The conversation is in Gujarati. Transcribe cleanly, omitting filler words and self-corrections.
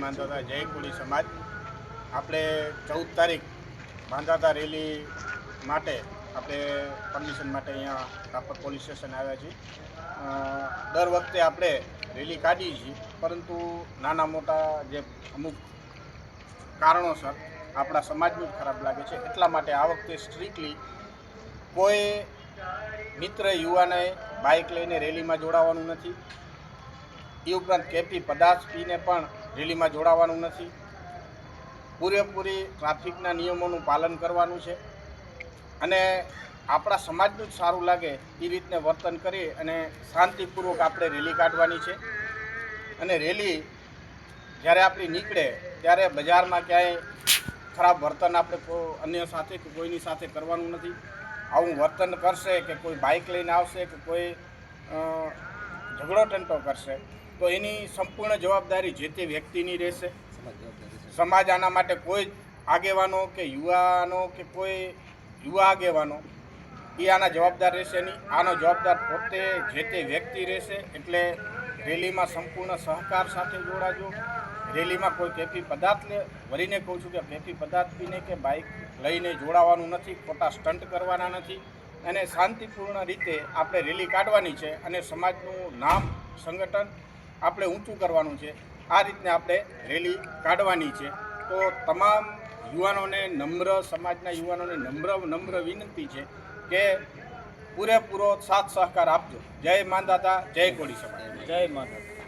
માંધાતા જય કોળી સમાજ. આપણે 14 તારીખ માંધાતા રેલી માટે આપણે પરમિશન માટે અહીંયા રાપર પોલીસ સ્ટેશન આવ્યા છીએ. દર વખતે આપણે રેલી કાઢીએ છીએ, પરંતુ નાના મોટા જે અમુક કારણોસર આપણા સમાજનું ખરાબ લાગે છે, એટલા માટે આ વખતે સ્ટ્રિક્ટલી કોઈ મિત્ર યુવાને બાઇક લઈને રેલીમાં જોડાવાનું નથી. એ ઉપરાંત કેફી પદાર્થ પીને પણ રેલીમાં જોડાવાનું નથી. પૂરેપૂરી ટ્રાફિકના નિયમોનું પાલન કરવાનું છે અને આપણા સમાજનું જ સારું લાગે એ રીતને વર્તન કરી અને શાંતિપૂર્વક આપણે રેલી કાઢવાની છે. અને રેલી જ્યારે આપણી નીકળે ત્યારે બજારમાં ક્યાંય ખરાબ વર્તન આપણે અન્ય સાથે કે કોઈની સાથે કરવાનું નથી. આવું વર્તન કરશે કે કોઈ બાઇક લઈને આવશે કે કોઈ ઝઘડો ટંટો કરશે તો એની સંપૂર્ણ જવાબદારી જે તે વ્યક્તિની રહેશે. સમાજ આના માટે કોઈ આગેવાનો કે યુવાનો કે કોઈ યુવા આગેવાનો એ આના જવાબદાર રહેશે નહીં. આનો જવાબદાર પોતે જે તે વ્યક્તિ રહેશે. એટલે રેલીમાં સંપૂર્ણ સહકાર સાથે જોડાજો. રેલીમાં કોઈ કેફી પદાર્થ વળીને કહું છું કે કેફી પદાર્થ પીને કે બાઇક લઈને જોડાવાનું નથી, ખોટા સ્ટન્ટ કરવાના નથી અને શાંતિપૂર્ણ રીતે આપણે રેલી કાઢવાની છે અને સમાજનું નામ સંગઠન આપણે ઊંચું કરવાનું છે. આ રીતને આપણે રેલી કાઢવાની છે. તો તમામ યુવાનોને સમાજના યુવાનોને નમ્ર વિનંતી છે કે પૂરેપૂરો સાથ સહકાર આપજો. જય માંધાતા, જય કોળી સમાજ. જય માંધાતા.